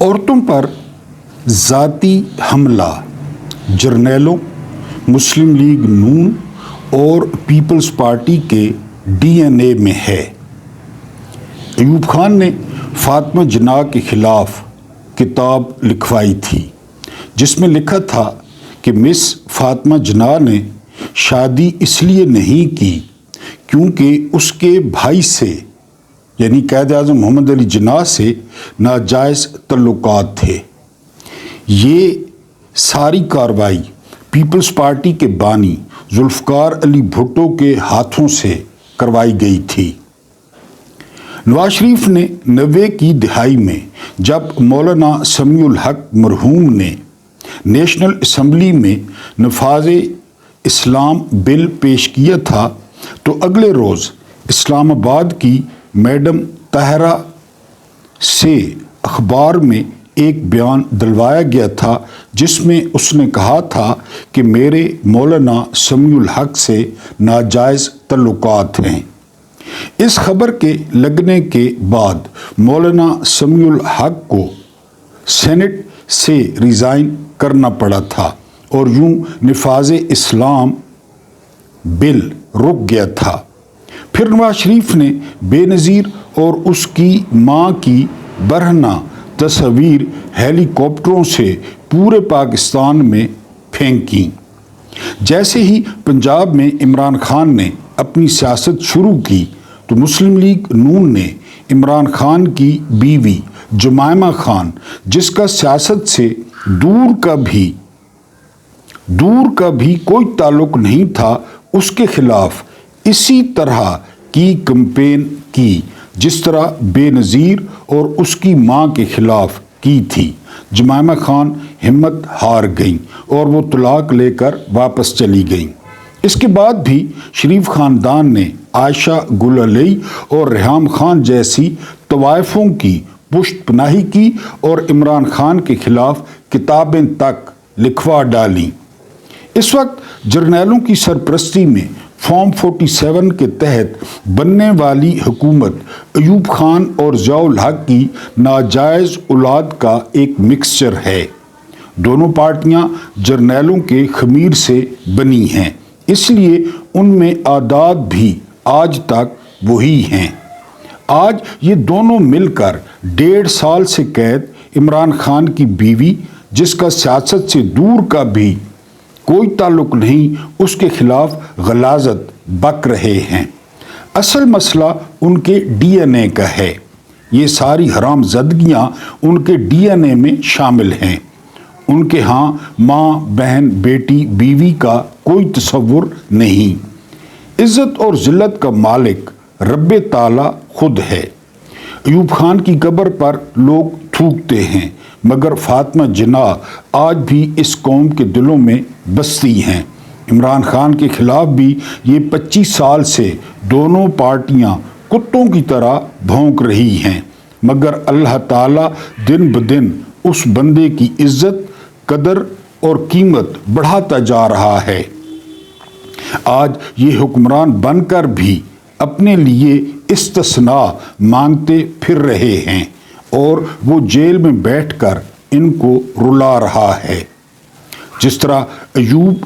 عورتوں پر ذاتی حملہ جرنیلوں، مسلم لیگ نون اور پیپلز پارٹی کے ڈی این اے میں ہے۔ ایوب خان نے فاطمہ جناح کے خلاف کتاب لکھوائی تھی جس میں لکھا تھا کہ مس فاطمہ جناح نے شادی اس لیے نہیں کی کیونکہ اس کے بھائی سے یعنی قائد اعظم محمد علی جناح سے ناجائز تعلقات تھے۔ یہ ساری کارروائی پیپلز پارٹی کے بانی ذوالفقار علی بھٹو کے ہاتھوں سے کروائی گئی تھی۔ نواز شریف نے 90 کی دہائی میں جب مولانا سمیع الحق مرحوم نے نیشنل اسمبلی میں نفاذ اسلام بل پیش کیا تھا تو اگلے روز اسلام آباد کی میڈم طاہرہ سے اخبار میں ایک بیان دلوایا گیا تھا جس میں اس نے کہا تھا کہ میرے مولانا سمیع الحق سے ناجائز تعلقات ہیں۔ اس خبر کے لگنے کے بعد مولانا سمیع الحق کو سینٹ سے ریزائن کرنا پڑا تھا اور یوں نفاذ اسلام بل رک گیا تھا۔ پھر نواز شریف نے بے نظیر اور اس کی ماں کی برہنہ تصاویر ہیلی کاپٹروں سے پورے پاکستان میں پھینکیں۔ جیسے ہی پنجاب میں عمران خان نے اپنی سیاست شروع کی تو مسلم لیگ نون نے عمران خان کی بیوی جمائمہ خان، جس کا سیاست سے دور کا بھی کوئی تعلق نہیں تھا، اس کے خلاف اسی طرح کی کمپین کی جس طرح بے نظیر اور اس کی ماں کے خلاف کی تھی۔ جمائمہ خان ہمت ہار گئیں اور وہ طلاق لے کر واپس چلی گئیں۔ اس کے بعد بھی شریف خاندان نے عائشہ گل علی اور ریحام خان جیسی طوائفوں کی پشت پناہی کی اور عمران خان کے خلاف کتابیں تک لکھوا ڈالیں۔ اس وقت جرنیلوں کی سرپرستی میں فارم 47 کے تحت بننے والی حکومت ایوب خان اور ضیاء الحق کی ناجائز اولاد کا ایک مکسچر ہے۔ دونوں پارٹیاں جرنیلوں کے خمیر سے بنی ہیں، اس لیے ان میں عادات بھی آج تک وہی ہیں۔ آج یہ دونوں مل کر 1.5 سال سے قید عمران خان کی بیوی، جس کا سیاست سے دور کا بھی کوئی تعلق نہیں، اس کے خلاف غلاظت بک رہے ہیں۔ اصل مسئلہ ان کے ڈی این اے کا ہے۔ یہ ساری حرام زدگیاں ان کے ڈی این اے میں شامل ہیں۔ ان کے ہاں ماں، بہن، بیٹی، بیوی کا کوئی تصور نہیں۔ عزت اور ذلت کا مالک رب تعالی خود ہے۔ ایوب خان کی قبر پر لوگ تھوکتے ہیں مگر فاطمہ جناح آج بھی اس قوم کے دلوں میں بستی ہیں۔ عمران خان کے خلاف بھی یہ 25 سال سے دونوں پارٹیاں کتوں کی طرح بھونک رہی ہیں، مگر اللہ تعالیٰ دن بدن اس بندے کی عزت، قدر اور قیمت بڑھاتا جا رہا ہے۔ آج یہ حکمران بن کر بھی اپنے لیے استثناء مانگتے پھر رہے ہیں اور وہ جیل میں بیٹھ کر ان کو رلا رہا ہے۔ جس طرح ایوب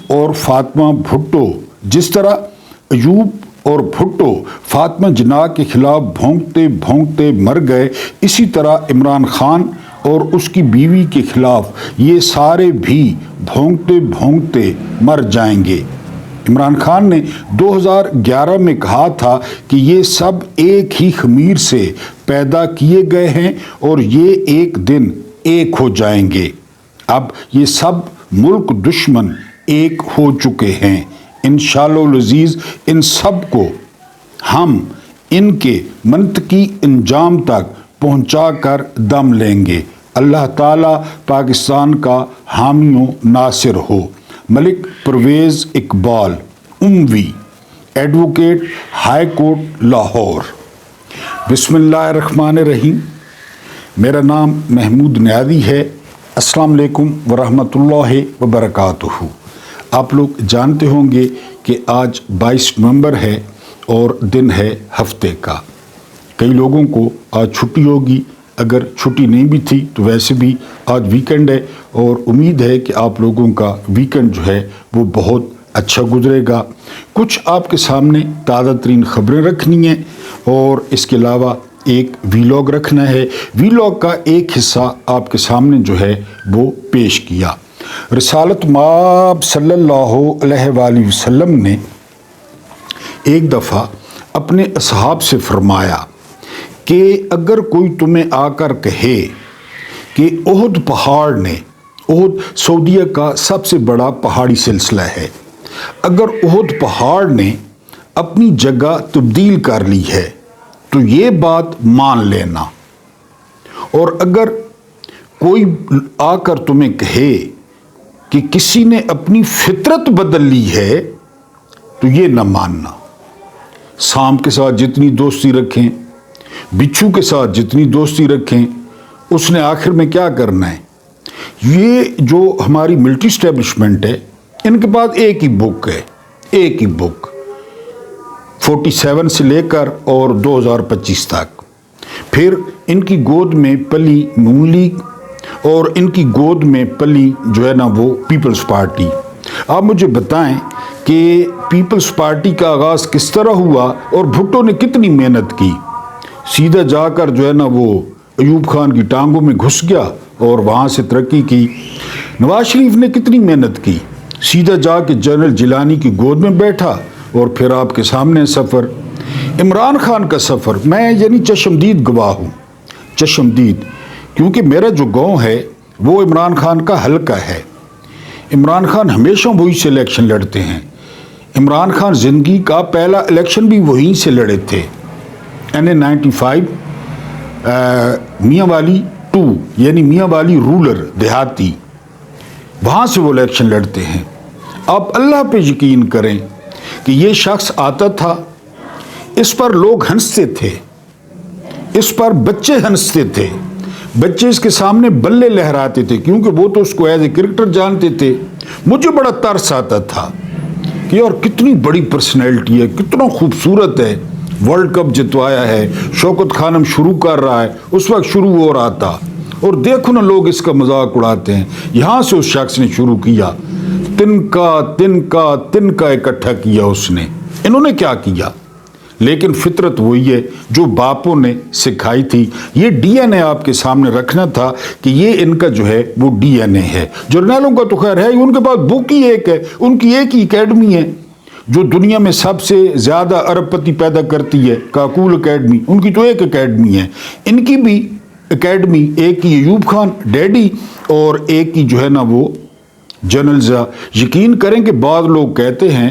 اور بھٹو فاطمہ جناح کے خلاف بھونکتے بھونکتے مر گئے، اسی طرح عمران خان اور اس کی بیوی کے خلاف یہ سارے بھی بھونکتے بھونکتے مر جائیں گے۔ عمران خان نے 2011 میں کہا تھا کہ یہ سب ایک ہی خمیر سے پیدا کیے گئے ہیں اور یہ ایک دن ایک ہو جائیں گے۔ اب یہ سب ملک دشمن ایک ہو چکے ہیں۔ انشاءاللہ العزیز ان سب کو ہم ان کے منطقی انجام تک پہنچا کر دم لیں گے۔ اللہ تعالیٰ پاکستان کا حامی و ناصر ہو۔ ملک پرویز اقبال، اموی، ایڈوکیٹ، ہائی کورٹ، لاہور۔ بسم اللہ الرحمن الرحیم۔ میرا نام محمود نیازی ہے۔ السلام علیکم ورحمۃ اللہ وبرکاتہ۔ آپ لوگ جانتے ہوں گے کہ آج 22 نومبر ہے اور دن ہے ہفتے کا۔ کئی لوگوں کو آج چھٹی ہوگی، اگر چھٹی نہیں بھی تھی تو ویسے بھی آج ویکنڈ ہے، اور امید ہے کہ آپ لوگوں کا ویکنڈ جو ہے وہ بہت اچھا گزرے گا۔ کچھ آپ کے سامنے تازہ ترین خبریں رکھنی ہیں، اور اس کے علاوہ ایک ویلاگ رکھنا ہے۔ ویلاگ کا ایک حصہ آپ کے سامنے جو ہے وہ پیش کیا۔ رسالت مآب صلی اللہ علیہ وآلہ وسلم نے ایک دفعہ اپنے اصحاب سے فرمایا کہ اگر کوئی تمہیں آ کر کہے کہ احد پہاڑ نے، احد سعودیہ کا سب سے بڑا پہاڑی سلسلہ ہے، اگر احد پہاڑ نے اپنی جگہ تبدیل کر لی ہے تو یہ بات مان لینا، اور اگر کوئی آ کر تمہیں کہے کہ کسی نے اپنی فطرت بدل لی ہے تو یہ نہ ماننا۔ سانپ کے ساتھ جتنی دوستی رکھیں، بچھو کے ساتھ جتنی دوستی رکھیں، اس نے آخر میں کیا کرنا ہے؟ یہ جو ہماری ملٹری اسٹیبلشمنٹ ہے، ان کے پاس ایک ہی بک ہے، ایک ہی بک، 47 سے لے کر اور 2025 تک۔ پھر ان کی گود میں پلی نون لیگ، اور ان کی گود میں پلی جو ہے نا وہ پیپلز پارٹی۔ آپ مجھے بتائیں کہ پیپلز پارٹی کا آغاز کس طرح ہوا اور بھٹو نے کتنی محنت کی؟ سیدھا جا کر جو ہے نا وہ ایوب خان کی ٹانگوں میں گھس گیا اور وہاں سے ترقی کی۔ نواز شریف نے کتنی محنت کی؟ سیدھا جا کے جنرل جیلانی کی گود میں بیٹھا، اور پھر آپ کے سامنے سفر۔ عمران خان کا سفر میں یعنی چشمدید گواہ ہوں، چشمدید، کیونکہ میرا جو گاؤں ہے وہ عمران خان کا حلقہ ہے۔ عمران خان ہمیشہ وہی سے الیکشن لڑتے ہیں۔ عمران خان زندگی کا پہلا الیکشن بھی وہیں سے لڑے تھے، NA95 میاں والی 2، یعنی میاں والی رولر دیہاتی، وہاں سے وہ الیکشن لڑتے ہیں۔ آپ اللہ پہ یقین کریں کہ یہ شخص آتا تھا، اس پر لوگ ہنستے تھے، اس پر بچے ہنستے تھے، بچے اس کے سامنے بلے لہراتے تھے، کیونکہ وہ تو اس کو ایز اے کرکٹر جانتے تھے۔ مجھے بڑا ترس آتا تھا کہ یار کتنی بڑی پرسنالٹی ہے، کتنا خوبصورت ہے، ورلڈ کپ جتوایا ہے، شوکت خانم شروع کر رہا ہے، اس وقت شروع ہو رہا تھا، اور دیکھو نا لوگ اس کا مذاق اڑاتے ہیں۔ یہاں سے اس شخص نے شروع کیا، تن کا اکٹھا کیا اس نے۔ انہوں نے کیا کیا؟ لیکن فطرت وہی ہے جو باپوں نے سکھائی تھی۔ یہ ڈی این اے آپ کے سامنے رکھنا تھا کہ یہ ان کا جو ہے وہ ڈی این اے ہے۔ جرنیلوں کا تو خیر ہے، ان کے پاس بک ہی ایک ہے، ان کی ایک ہی اکیڈمی ہے جو دنیا میں سب سے زیادہ ارب پتی پیدا کرتی ہے، کاکول اکیڈمی، ان کی تو ایک اکیڈمی ہے۔ ان کی بھی اکیڈمی ایک ہی ایوب خان ڈیڈی، اور ایک ہی جو ہے نا وہ جنرل ضیاء۔ یقین کریں کہ بعض لوگ کہتے ہیں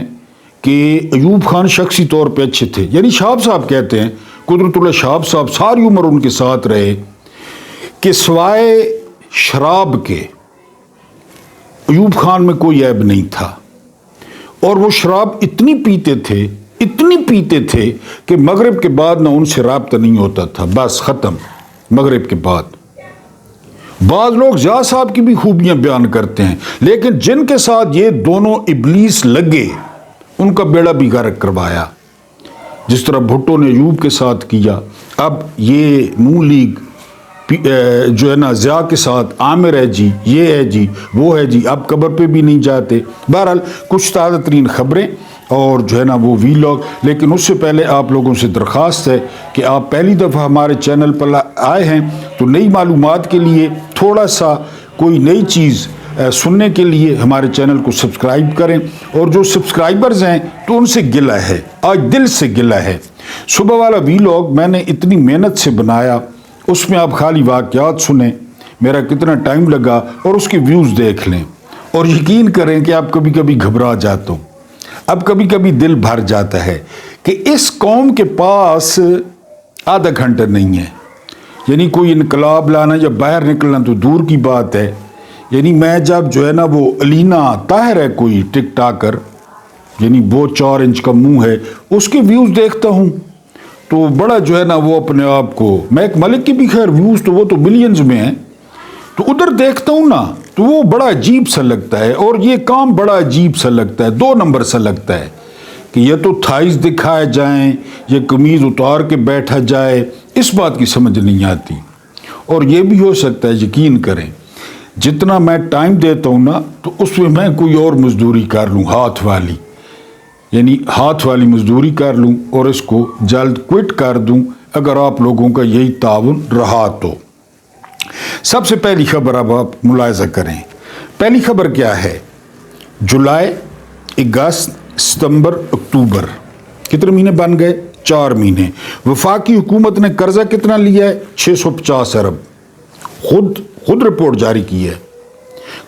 کہ ایوب خان شخصی طور پہ اچھے تھے، یعنی شہاب صاحب کہتے ہیں، قدرت اللہ شہاب صاحب ساری عمر ان کے ساتھ رہے، کہ سوائے شراب کے ایوب خان میں کوئی عیب نہیں تھا، اور وہ شراب اتنی پیتے تھے کہ مغرب کے بعد نہ ان سے رابطہ نہیں ہوتا تھا، بس ختم، مغرب کے بعد۔ بعض لوگ ضیاء صاحب کی بھی خوبیاں بیان کرتے ہیں، لیکن جن کے ساتھ یہ دونوں ابلیس لگے ان کا بیڑا بھی غرق کروایا، جس طرح بھٹو نے ایوب کے ساتھ کیا۔ اب یہ نون لیگ جو ہے نا ضیاء کے ساتھ عامر ہے جی، یہ ہے جی، وہ ہے جی، اب قبر پہ بھی نہیں جاتے۔ بہرحال کچھ تازہ ترین خبریں اور جو ہے نا وہ ویلاگ، لیکن اس سے پہلے آپ لوگوں سے درخواست ہے کہ آپ پہلی دفعہ ہمارے چینل پر آئے ہیں تو نئی معلومات کے لیے، تھوڑا سا کوئی نئی چیز سننے کے لیے ہمارے چینل کو سبسکرائب کریں، اور جو سبسکرائبرز ہیں تو ان سے گلہ ہے، آج دل سے گلہ ہے۔ صبح والا ویلاگ میں نے اتنی محنت سے بنایا، اس میں آپ خالی واقعات سنیں، میرا کتنا ٹائم لگا، اور اس کے ویوز دیکھ لیں، اور یقین کریں کہ آپ کبھی کبھی گھبرا جاتے ہو، اب کبھی کبھی دل بھر جاتا ہے کہ اس قوم کے پاس آدھا گھنٹہ نہیں ہے، یعنی کوئی انقلاب لانا یا باہر نکلنا تو دور کی بات ہے۔ یعنی میں جب جو ہے نا وہ علینا طاہر ہے کوئی ٹک ٹاکر، یعنی وہ 4 انچ کا منہ ہے، اس کے ویوز دیکھتا ہوں تو بڑا جو ہے نا وہ اپنے آپ کو، میک ملک کی بھی خیر ویوز تو وہ تو ملینز میں ہیں، تو ادھر دیکھتا ہوں نا تو وہ بڑا عجیب سا لگتا ہے، اور یہ کام بڑا عجیب سا لگتا ہے، 2 نمبر سا لگتا ہے کہ یہ تو تھائز دکھائے جائیں، یہ قمیض اتار کے بیٹھا جائے، اس بات کی سمجھ نہیں آتی۔ اور یہ بھی ہو سکتا ہے، یقین کریں، جتنا میں ٹائم دیتا ہوں نا تو اس میں میں کوئی اور مزدوری کر لوں، ہاتھ والی، یعنی ہاتھ والی مزدوری کر لوں اور اس کو جلد کوئٹ کر دوں اگر آپ لوگوں کا یہی تعاون رہا تو۔ سب سے پہلی خبر اب آپ ملاحظہ کریں، پہلی خبر کیا ہے؟ جولائی، اگست، ستمبر، اکتوبر، کتنے مہینے بن گئے؟ 4 مہینے۔ وفاقی حکومت نے قرضہ کتنا لیا ہے؟ 650 ارب، خود رپورٹ جاری کی ہے،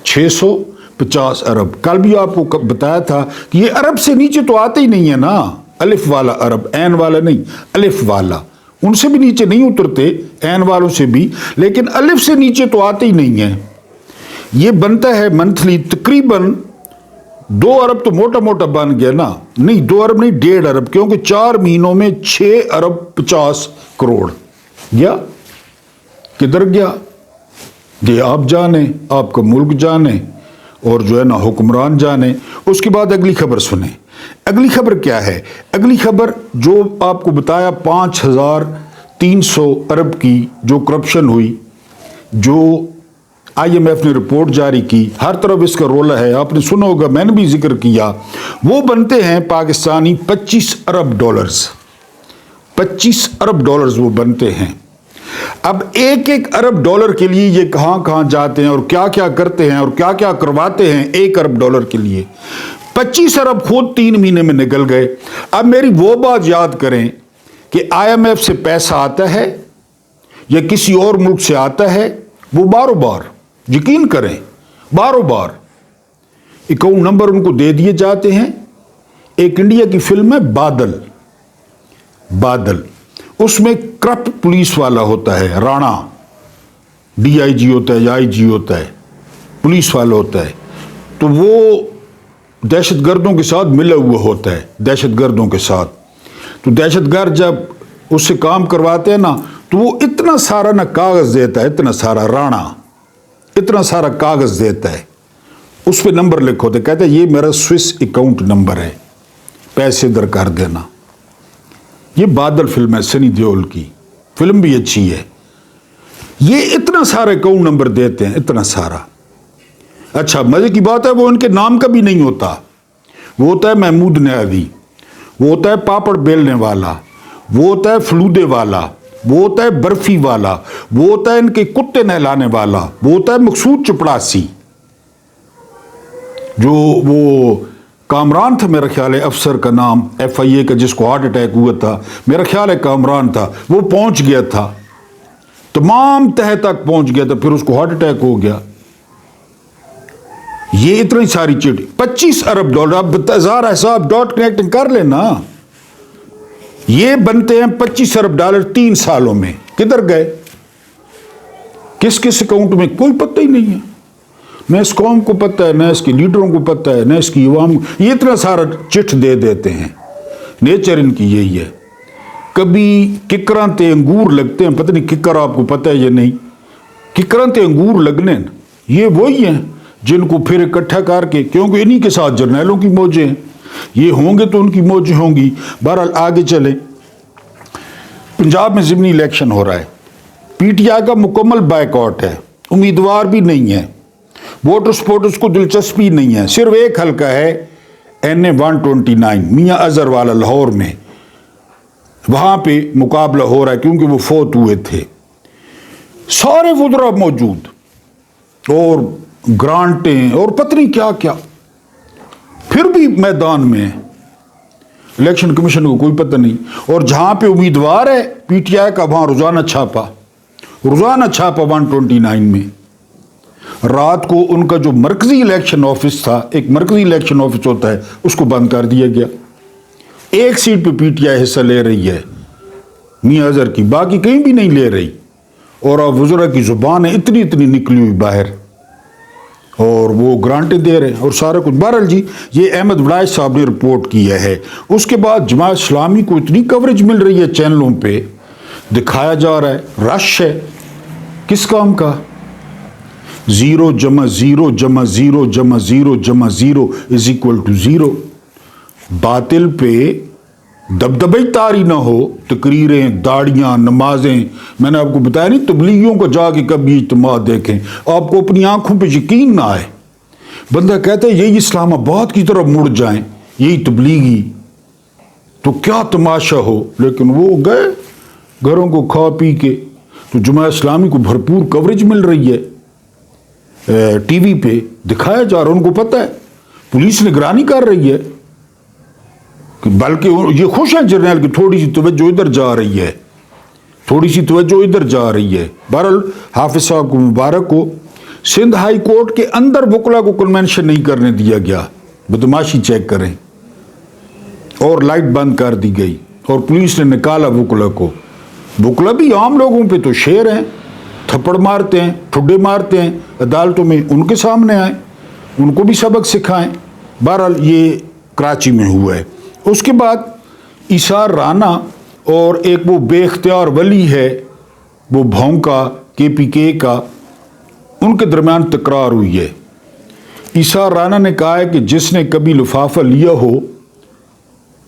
650 ارب۔ کل بھی آپ کو بتایا تھا کہ یہ ارب سے نیچے تو آتے ہی نہیں ہے نا، الف والا ارب، عین والا نہیں، الف والا، ان سے بھی نیچے نہیں اترتے، عین والوں سے بھی، لیکن الف سے نیچے تو آتے ہی نہیں ہے۔ یہ بنتا ہے منتھلی تقریباً 2 ارب، تو موٹا موٹا بن گیا نا، نہیں 2 ارب نہیں، 1.5 ارب، کیونکہ 4 مہینوں میں 6 ارب 50 کروڑ گیا۔ کدھر گیا؟ یہ آپ جانے، آپ کا ملک جانے، اور جو ہے نا حکمران جانے۔ اس کے بعد اگلی خبر سنیں، اگلی خبر کیا ہے؟ اگلی خبر جو آپ کو بتایا 5300 ارب کی جو کرپشن ہوئی، جو آئی ایم ایف نے رپورٹ جاری کی، ہر طرف اس کا رولہ ہے، آپ نے سنا ہوگا، میں نے بھی ذکر کیا، وہ بنتے ہیں پاکستانی 25 ارب ڈالرز، 25 ارب ڈالرز وہ بنتے ہیں۔ اب ایک ارب ڈالر کے لیے یہ کہاں کہاں جاتے ہیں اور کیا کیا کرتے ہیں اور کیا کیا کرواتے ہیں 1 ارب ڈالر کے لیے؟ 25 ارب خود 3 مہینے میں نکل گئے۔ اب میری وہ بات یاد کریں کہ آئی ایم ایف سے پیسہ آتا ہے یا کسی اور ملک سے آتا ہے، وہ باروں بار، یقین کریں، باروں بار اکاؤنٹ نمبر ان کو دے دیے جاتے ہیں۔ ایک انڈیا کی فلم ہے بادل، اس میں کرپٹ پولیس والا ہوتا ہے، رانا، ڈی آئی جی ہوتا ہے یا آئی جی ہوتا ہے، پولیس والا ہوتا ہے، تو وہ دہشت گردوں کے ساتھ ملا ہوا ہوتا ہے، دہشت گردوں کے ساتھ۔ تو دہشت گرد جب اس سے کام کرواتے ہیں نا تو وہ اتنا سارا نہ کاغذ دیتا ہے، اتنا سارا، رانا اتنا سارا کاغذ دیتا ہے، اس پہ نمبر لکھو ہوتے، کہتے ہیں یہ میرا سوئس اکاؤنٹ نمبر ہے، پیسے در کر دینا۔ یہ بادل فلم ہے، سنی دیول کی فلم، بھی اچھی ہے۔ یہ اتنا سارا اکاؤنٹ نمبر دیتے ہیں، اتنا سارا۔ اچھا مزے کی بات ہے، وہ ان کے نام کا بھی نہیں ہوتا، وہ ہوتا ہے محمود نیازی، وہ ہوتا ہے پاپڑ بیلنے والا، وہ ہوتا ہے فلودے والا، وہ ہوتا ہے برفی والا، وہ ہوتا ہے ان کے کتے نہلانے والا، وہ ہوتا ہے مقصود چپڑاسی، جو وہ کامران تھا، میرا خیال ہے افسر کا نام، ایف آئی اے کا، جس کو ہارٹ اٹیک ہوا تھا، میرا خیال ہے کامران تھا، وہ پہنچ گیا تھا، تمام تہہ تک پہنچ گیا تھا، پھر اس کو ہارٹ اٹیک ہو گیا۔ یہ اتنی ساری چیٹ، 25 ارب ڈالر، اب ہزار حساب ڈاٹ کنیکٹنگ کر لینا، یہ بنتے ہیں 25 ارب ڈالر 3 سالوں میں۔ کدھر گئے؟ کس کس اکاؤنٹ میں؟ کوئی پتہ ہی نہیں ہے، نہ اس قوم کو پتہ ہے، نہ اس کے لیڈروں کو پتہ ہے، نہ اس کی عوام کو۔ یہ اتنا سارا چٹ دے دیتے ہیں، نیچر ان کی یہی ہے۔ کبھی ککراں تے انگور لگتے ہیں، پتہ نہیں ککر آپ کو پتہ ہے یا نہیں، ککراں تے انگور لگنے، یہ وہی ہیں جن کو پھر اکٹھا کر کے، کیونکہ انہی کے ساتھ جرنیلوں کی موجیں ہیں، یہ ہوں گے تو ان کی موجیں ہوں گی۔ بہرحال آگے چلیں، پنجاب میں ضمنی الیکشن ہو رہا ہے، پی ٹی آئی کا مکمل بائیک آؤٹ ہے، امیدوار بھی نہیں ہے، ووٹر سپورٹرز کو دلچسپی نہیں ہے، صرف ایک حلقہ ہے این اے 129 میاں اظہر والا لاہور میں، وہاں پہ مقابلہ ہو رہا ہے کیونکہ وہ فوت ہوئے تھے۔ سارے وزراء موجود اور گرانٹیں اور پتہ نہیں کیا کیا، پھر بھی میدان میں الیکشن کمیشن کو کوئی پتہ نہیں۔ اور جہاں پہ امیدوار ہے پی ٹی آئی کا، وہاں روزانہ چھاپا 129 میں۔ رات کو ان کا جو مرکزی الیکشن آفس تھا، ایک مرکزی الیکشن آفس ہوتا ہے، اس کو بند کر دیا گیا۔ ایک سیٹ پہ پی ٹی آئی حصہ لے رہی ہے میاں اظہر کی، باقی کہیں بھی نہیں لے رہی، اور اب وزراء کی زبان ہے اتنی نکلی ہوئی باہر، اور وہ گرانٹیں دے رہے ہیں اور سارا کچھ۔ بہرحال جی، یہ احمد ولاج صاحب نے رپورٹ کیا ہے۔ اس کے بعد جماعت اسلامی کو اتنی کوریج مل رہی ہے، چینلوں پہ دکھایا جا رہا ہے، رش ہے کس کام کا؟ 0 + 0 + 0 + 0 + 0 = 0۔ باطل پہ دبدبئی تاری نہ ہو، تقریریں، داڑیاں، نمازیں. میں نے آپ کو بتایا نہیں، تبلیغیوں کو جا کے کبھی اجتماع دیکھیں، آپ کو اپنی آنکھوں پہ یقین نہ آئے. بندہ کہتا ہے یہی اسلام آباد کی طرف مڑ جائیں، یہی تبلیغی، تو کیا تماشا ہو. لیکن وہ گئے گھروں کو کھا پی کے. تو جماعت اسلامی کو بھرپور کوریج مل رہی ہے، ٹی وی پہ دکھایا جا رہا ہے، ان کو پتہ ہے، پولیس نگرانی کر رہی ہے، بلکہ یہ خوش ہیں جرنیل کی تھوڑی سی توجہ ادھر جا رہی ہے، تھوڑی سی توجہ ادھر جا رہی ہے. بہرحال حافظ صاحب کو مبارک ہو. سندھ ہائی کورٹ کے اندر وکلا کو کنونشن نہیں کرنے دیا گیا، بدماشی چیک کریں، اور لائٹ بند کر دی گئی اور پولیس نے نکالا وکلا کو. وکلا بھی عام لوگوں پہ تو شیر ہیں، تھپڑ مارتے ہیں، ٹھڈے مارتے ہیں، عدالتوں میں ان کے سامنے آئیں، ان کو بھی سبق سکھائیں. بہرحال یہ کراچی میں ہوا ہے. اس کے بعد ایثار رانا اور ایک وہ بے اختیار ولی ہے، وہ بھونکا KPK کا، ان کے درمیان تکرار ہوئی ہے. ایثار رانا نے کہا ہے کہ جس نے کبھی لفافہ لیا ہو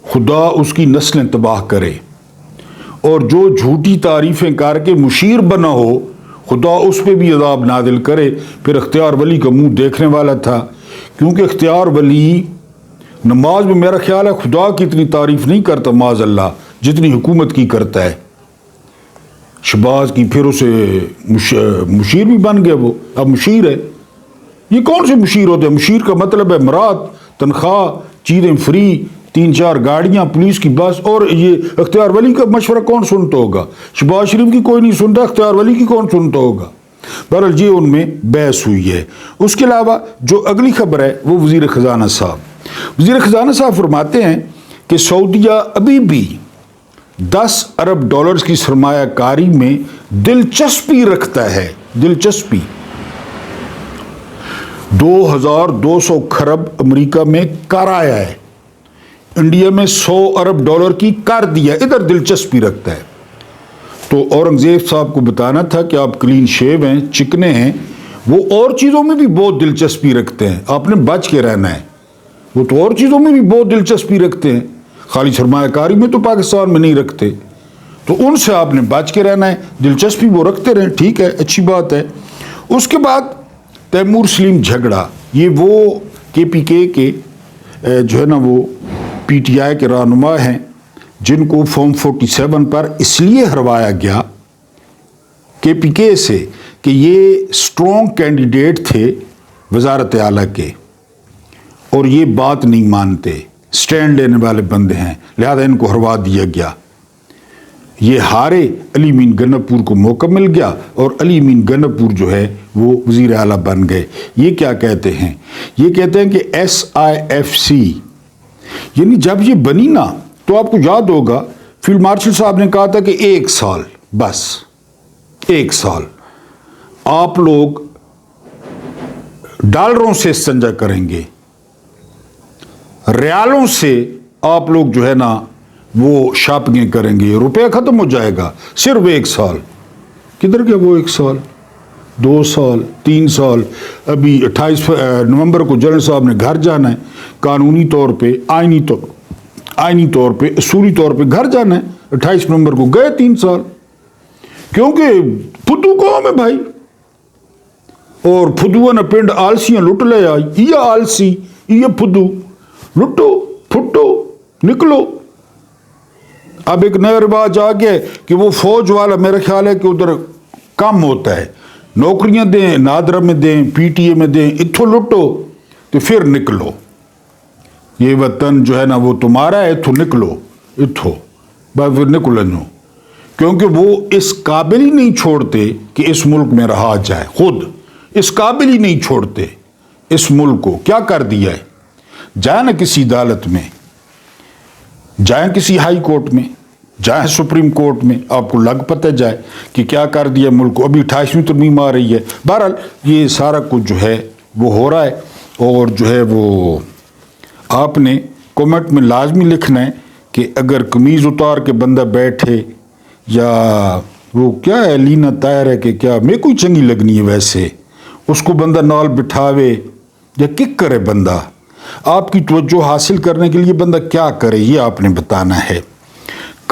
خدا اس کی نسلیں تباہ کرے، اور جو جھوٹی تعریفیں کر کے مشیر بنا ہو خدا اس پہ بھی عذاب نازل کرے. پھر اختیار ولی کا منہ دیکھنے والا تھا، کیونکہ اختیار ولی نماز میں میرا خیال ہے خدا کی اتنی تعریف نہیں کرتا معاذ اللہ جتنی حکومت کی کرتا ہے. شہباز کی پھر اسے مشیر بھی بن گیا، وہ اب مشیر ہے. یہ کون سے مشیر ہوتے ہیں؟ مشیر کا مطلب ہے مراد، تنخواہ، چیزیں فری، 3-4 گاڑیاں، پولیس کی بس. اور یہ اختیار ولی کا مشورہ کون سنتا ہوگا؟ شہباز شریف کی کوئی نہیں سنتا، اختیار ولی کی کون سنتا ہوگا؟ بہرحال یہ ان میں بحث ہوئی ہے. اس کے علاوہ جو اگلی خبر ہے وہ وزیر خزانہ صاحب. وزیر خزانہ صاحب فرماتے ہیں کہ سعودیہ ابھی بھی $10 ارب کی سرمایہ کاری میں دلچسپی رکھتا ہے. دلچسپی 2200 کھرب امریکہ میں کر آیا ہے، انڈیا میں $100 ارب کی کر دیا، ادھر دلچسپی رکھتا ہے. تو اورنگزیب صاحب کو بتانا تھا کہ آپ کلین شیو ہیں، چکنے ہیں، وہ اور چیزوں میں بھی بہت دلچسپی رکھتے ہیں، آپ نے بچ کے رہنا ہے. وہ تو اور چیزوں میں بھی بہت دلچسپی رکھتے ہیں، خالی سرمایہ کاری میں تو پاکستان میں نہیں رکھتے، تو ان سے آپ نے بچ کے رہنا ہے. دلچسپی وہ رکھتے رہیں، ٹھیک ہے، اچھی بات ہے. اس کے بعد تیمور سلیم جھگڑا، یہ وہ KPK کے جو ہے نا وہ PTI کے رہنما ہیں جن کو فارم 47 پر اس لیے ہروایا گیا KPK سے کہ یہ سٹرونگ کینڈیڈیٹ تھے وزارت اعلیٰ کے، اور یہ بات نہیں مانتے، سٹینڈ لینے والے بندے ہیں، لہذا ان کو ہروا دیا گیا. یہ ہارے، علی امین گناپور کو موقع مل گیا اور علی امین گناپور جو ہے وہ وزیر اعلیٰ بن گئے. یہ کیا کہتے ہیں؟ یہ کہتے ہیں کہ SIFC یعنی جب یہ بنی نا تو آپ کو یاد ہوگا فیلڈ مارشل صاحب نے کہا تھا کہ 1 سال، بس 1 سال آپ لوگ ڈالروں سے استنجا کریں گے، ریالوں سے آپ لوگ جو ہے نا وہ شاپنگیں کریں گے، روپیہ ختم ہو جائے گا. صرف 1 سال. کدھر گیا وہ 1 سال؟ 2 سال، 3 سال. ابھی 28 نومبر کو جنرل صاحب نے گھر جانا ہے، قانونی طور پہ، آئینی طور پہ، اصولی طور پہ گھر جانا ہے. 28 نومبر کو گئے 3 سال، کیونکہ پھدو قوم ہے بھائی، اور پھدو نہ پنڈ آلسیاں لٹ لے آئی، یہ آلسی یہ پھدو، لٹو پھٹو نکلو. اب ایک نیا رواج آ گیا کہ وہ فوج والا میرا خیال ہے کہ ادھر کم ہوتا ہے، نوکریاں دیں، نادرہ میں دیں، PTA میں دیں، اتھو لٹو تو پھر نکلو، یہ وطن جو ہے نا وہ تمہارا ہے، اتھو نکلو، اتھو بس پھر نکلو، کیونکہ وہ اس قابل ہی نہیں چھوڑتے کہ اس ملک میں رہا جائے، خود اس قابل ہی نہیں چھوڑتے اس ملک کو. کیا کر دیا ہے؟ جائیں نا کسی عدالت میں، جائیں کسی ہائی کورٹ میں، جائیں سپریم کورٹ میں، آپ کو لگ پتہ جائے کہ کیا کر دیا ملک کو. ابھی 28ویں ترمیم آ رہی ہے. بہرحال یہ سارا کچھ جو ہے وہ ہو رہا ہے، اور جو ہے وہ آپ نے کومنٹ میں لازمی لکھنا ہے کہ اگر قمیض اتار کے بندہ بیٹھے، یا وہ کیا ہے لینا طاہر ہے کہ کیا میرے کو چنگی لگنی ہے، ویسے اس کو بندہ نال بٹھاوے یا کک کرے بندہ، آپ کی توجہ حاصل کرنے کے لیے بندہ کیا کرے، یہ آپ نے بتانا ہے.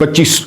25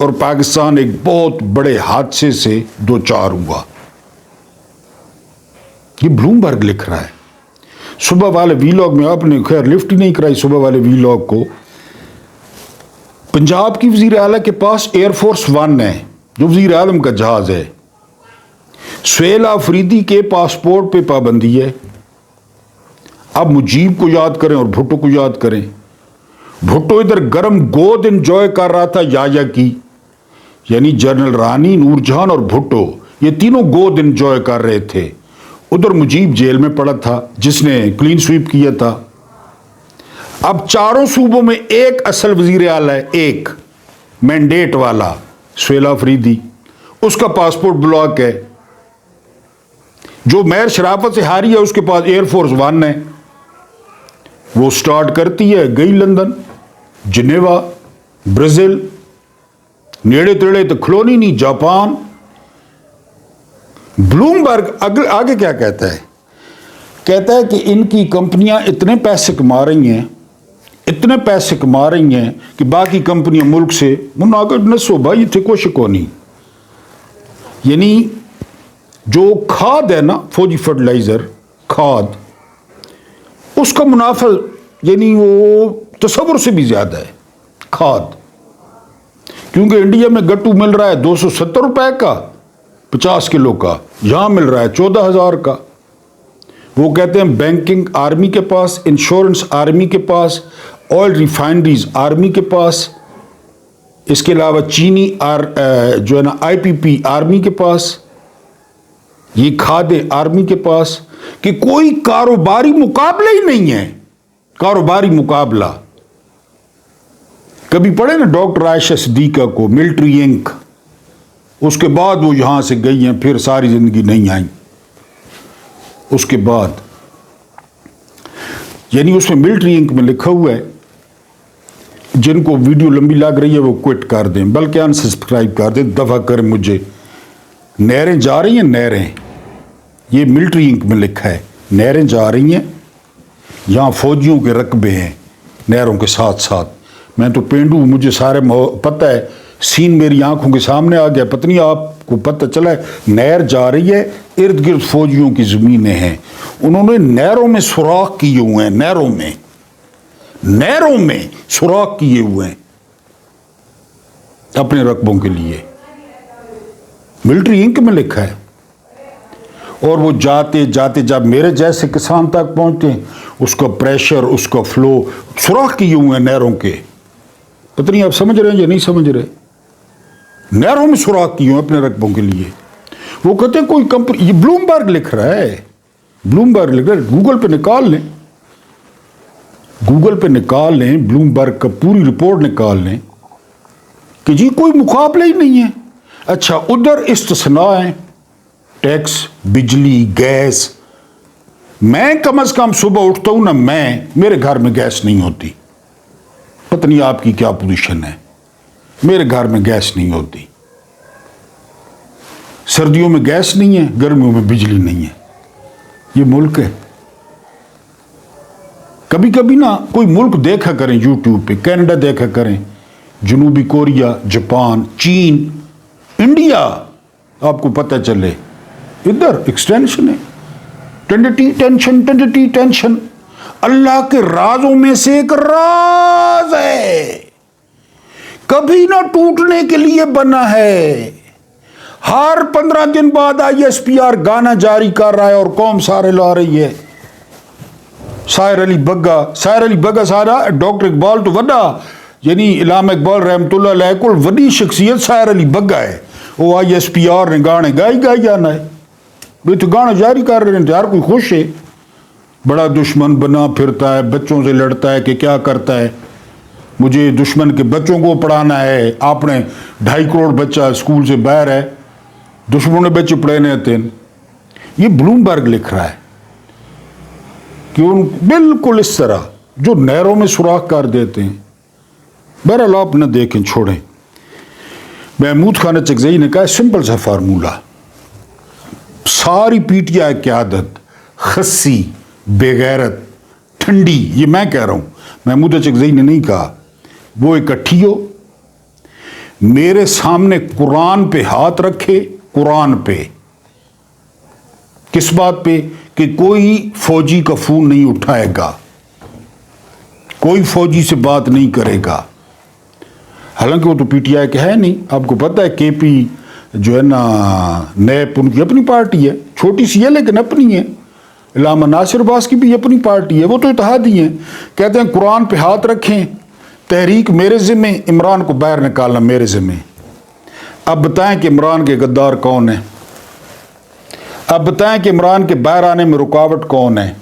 اور پاکستان ایک بہت بڑے حادثے سے دوچار ہوا. یہ بلومبرگ لکھ رہا ہے. صبح والے ویلاگ میں آپ نے خیر لفٹ ہی نہیں کرائی صبح والے ویلاگ کو. پنجاب کی وزیر اعلیٰ کے پاس ایئر فورس ون ہے جو وزیر اعظم کا جہاز ہے. سہیل آفریدی کے پاسپورٹ پہ پابندی ہے. اب مجیب کو یاد کریں اور بھٹو کو یاد کریں. بھٹو ادھر گرم گود انجوائے کر رہا تھا یایا کی، یعنی جنرل رانی، نور جہان اور بھٹو، یہ تینوں گود انجوائے کر رہے تھے. ادھر مجیب جیل میں پڑا تھا جس نے کلین سویپ کیا تھا. اب چاروں صوبوں میں ایک اصل وزیر اعلیٰ ہے، ایک مینڈیٹ والا سہیل آفریدی، اس کا پاسپورٹ بلاک ہے. جو مہر شرافت سے ہاری ہے اس کے پاس ایئر فورس ون ہے. وہ سٹارٹ کرتی ہے، گئی لندن، جنیوا، برازیل، نیڑے تیڑے تو کھلونی نہیں، جاپان. بلومبرگ آگے کیا کہتا ہے؟ کہتا ہے کہ ان کی کمپنیاں اتنے پیسے کما رہی ہیں کہ باقی کمپنیاں ملک سے منعقد نسو بھائی تھے کو شکونی. یعنی جو کھاد ہے نا، فوجی فرٹیلائزر کھاد، اس کا منافع یعنی وہ تصور سے بھی زیادہ ہے کھاد. کیونکہ انڈیا میں گٹو مل رہا ہے 270 روپے کا 50 کلو کا، یہاں مل رہا ہے 14,000 کا. وہ کہتے ہیں بینکنگ آرمی کے پاس، انشورنس آرمی کے پاس، آئل ریفائنریز آرمی کے پاس، اس کے علاوہ چینی جو ہے نا IPP آرمی کے پاس، یہ کھادیں آرمی کے پاس، کہ کوئی کاروباری مقابلہ ہی نہیں ہے. کاروباری مقابلہ کبھی پڑھے نا ڈاکٹر عائشہ صدیقہ کو، ملٹری انک، اس کے بعد وہ یہاں سے گئی ہیں، پھر ساری زندگی نہیں آئیں. اس کے بعد یعنی اس میں ملٹری انک میں لکھا ہوا ہے جن کو ویڈیو لمبی لگ رہی ہے وہ کوئٹ کر دیں، بلکہ انسبسکرائب کر دیں، دفع کریں مجھے. نہریں جا رہی ہیں، نہریں، یہ ملٹری انک میں لکھا ہے، نہریں جا رہی ہیں، یہاں فوجیوں کے رقبے ہیں نہروں کے ساتھ ساتھ. میں تو پینڈو، مجھے سارے پتہ ہے، سین میری آنکھوں کے سامنے آ گیا. پتہ نہیں آپ کو پتہ چلا ہے، نہر جا رہی ہے، ارد گرد فوجیوں کی زمینیں ہیں. انہوں نے نہروں میں سوراخ کیے ہوئے ہیں، نہروں میں سوراخ کیے ہوئے ہیں اپنے رقبوں کے لیے. ملٹری انک میں لکھا ہے. اور وہ جاتے جاتے جب میرے جیسے کسان تک پہنچتے ہیں، اس کا پریشر، اس کا فلو، سوراخ کیے ہوئے ہیں نہروں کے. پتہ نہیں آپ سمجھ رہے ہیں یا نہیں سمجھ رہے؟ نہروں میں سوراخ کیے ہوئے اپنے رقبوں کے لیے. وہ کہتے ہیں کوئی کمپنی، یہ بلومبرگ لکھ رہا ہے، بلومبرگ لکھ رہا ہے. گوگل پہ نکال لیں بلومبرگ کا پوری رپورٹ نکال لیں کہ جی کوئی مقابلہ ہی نہیں ہے. اچھا ادھر استثناء ہیں، ٹیکس، بجلی، گیس. میں کم از کم صبح اٹھتا ہوں نا، میرے گھر میں گیس نہیں ہوتی. پتہ نہیں آپ کی کیا پوزیشن ہے، میرے گھر میں گیس نہیں ہوتی. سردیوں میں گیس نہیں ہے، گرمیوں میں بجلی نہیں ہے. یہ ملک ہے. کبھی کبھی نا کوئی ملک دیکھا کریں یوٹیوب پہ، کینیڈا دیکھا کریں، جنوبی کوریا، جاپان، چین، انڈیا، آپ کو پتہ چلے ادھر ایکسٹینشن ہے. ٹینشن اللہ کے رازوں میں سے ایک راز ہے، کبھی نہ ٹوٹنے کے لیے بنا ہے. ہر 15 دن بعد ISPR گانا جاری کر رہا ہے اور قوم سارے لا رہی ہے. سائر علی بگا سارا ڈاکٹر اقبال تو وڈا، یعنی علامہ اقبال رحمت اللہ علیہ کو وڈی شخصیت سائر علی بگا ہے. وہ ISPR نے گانے گائی جانا ہے. یہ تو گانا جاری کر رہے ہیں، ہر کوئی خوش ہے. بڑا دشمن بنا پھرتا ہے، بچوں سے لڑتا ہے کہ کیا کرتا ہے، مجھے دشمن کے بچوں کو پڑھانا ہے. آپ نے 2.5 کروڑ بچہ اسکول سے باہر ہے، دشمنوں نے بچے پڑھانے آتے ہیں. یہ بلومبرگ لکھ رہا ہے کہ ان بالکل اس طرح جو نہروں میں سوراخ کر دیتے ہیں. بہرحال آپ نہ دیکھیں، چھوڑیں. محمود خان چکزئی نے کہا سمپل سا فارمولہ، ساری PTI قیادت خسی، بے غیرت، ٹھنڈی، یہ میں کہہ رہا ہوں، محمود چکزئی نے نہیں کہا، وہ اکٹھی ہو، میرے سامنے قرآن پہ ہاتھ رکھے، قرآن پہ، کس بات پہ؟ کہ کوئی فوجی کا فون نہیں اٹھائے گا، کوئی فوجی سے بات نہیں کرے گا۔ حالانکہ وہ تو پی ٹی آئی کے ہے نہیں، آپ کو پتہ ہے کے پی جو ہے نا نیب، ان کی اپنی پارٹی ہے، چھوٹی سی ہے لیکن اپنی ہے۔ علامہ ناصر عباس کی بھی اپنی پارٹی ہے، وہ تو اتحادی ہیں۔ کہتے ہیں قرآن پہ ہاتھ رکھیں، تحریک میرے ذمہ، عمران کو باہر نکالنا میرے ذمہ۔ اب بتائیں کہ عمران کے غدار کون ہیں؟ اب بتائیں کہ عمران کے باہر آنے میں رکاوٹ کون ہے؟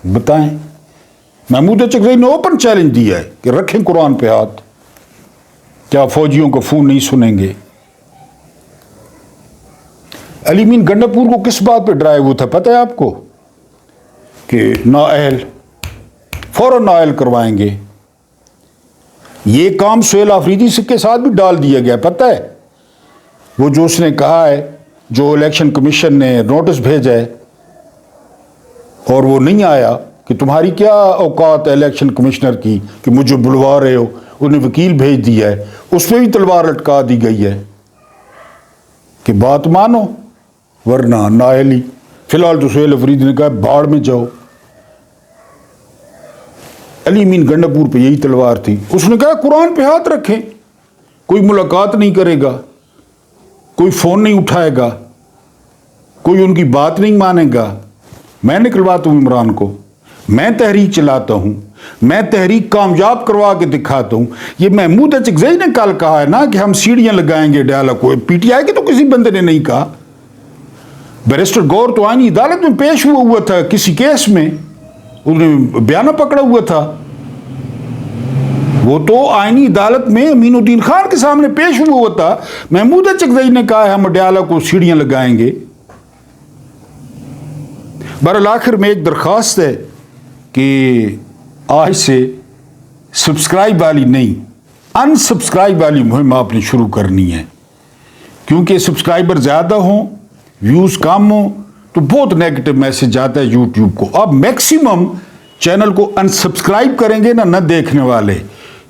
بتائیں۔ محمود چکزئی نے اوپن چیلنج دیا ہے کہ رکھیں قرآن پہ ہاتھ، کیا فوجیوں کا فون نہیں سنیں گے؟ علی مین گنڈاپور کو کس بات پہ ڈرائیو ہوا تھا پتہ ہے آپ کو؟ کہ نااہل، فوراً نااہل کروائیں گے۔ یہ کام سہیل آفریدی کے ساتھ بھی ڈال دیا گیا، پتہ ہے؟ وہ جو اس نے کہا ہے، جو الیکشن کمیشن نے نوٹس بھیجا ہے اور وہ نہیں آیا، کہ تمہاری کیا اوقات ہے الیکشن کمشنر کی کہ مجھے بلوا رہے ہو، انہیں وکیل بھیج دیا ہے، اس میں بھی تلوار لٹکا دی گئی ہے کہ بات مانو ورنہ نااہلی۔ فی الحال تو سہیل آفریدی نے کہا بھاڑ میں جاؤ۔ علی مین گنڈاپور پہ یہی تلوار تھی، اس نے کہا قرآن پہ ہاتھ رکھیں، کوئی ملاقات نہیں کرے گا، کوئی فون نہیں اٹھائے گا، کوئی ان کی بات نہیں مانے گا۔ میں نکلواتا ہوں عمران کو، میں تحریک چلاتا ہوں، میں تحریک کامیاب کروا کے دکھاتا ہوں۔ یہ محمود چکزئی نے کل کہا ہے نا کہ ہم سیڑھیاں لگائیں گے ڈیالوگ کو، پی ٹی آئی کے تو کسی بندے نے نہیں کہا۔ بیرسٹر گور تو آئینی عدالت میں پیش ہوا تھا کسی کیس میں، انہیں بیانہ پکڑا ہوا تھا، وہ تو آئینی عدالت میں امین الدین خان کے سامنے پیش ہوا تھا۔ محمود چکزئی نے کہا ہے ہم ڈیالوگ کو سیڑھیاں لگائیں گے۔ بہرحال آخر میں ایک درخواست ہے کہ آج سے سبسکرائب والی نہیں، ان سبسکرائب والی مہم آپ نے شروع کرنی ہے، کیونکہ سبسکرائبر زیادہ ہوں، ویوز کم ہوں تو بہت نیگیٹو میسج آتا ہے یوٹیوب کو۔ اب میکسیمم چینل کو ان سبسکرائب کریں گے نہ دیکھنے والے،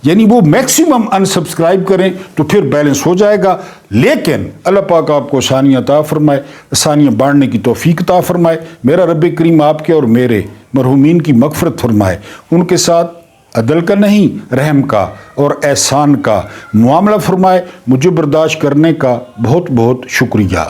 یعنی وہ میکسیمم ان سبسکرائب کریں تو پھر بیلنس ہو جائے گا۔ لیکن اللہ پاک آپ کو آسانیاں عطا فرمائے، آسانیاں بانٹنے کی توفیق عطا فرمائے۔ میرا رب کریم آپ کے اور میرے مرحومین کی مغفرت فرمائے، ان کے ساتھ عدل کا نہیں رحم کا اور احسان کا معاملہ فرمائے۔ مجھے برداشت کرنے کا بہت بہت شکریہ۔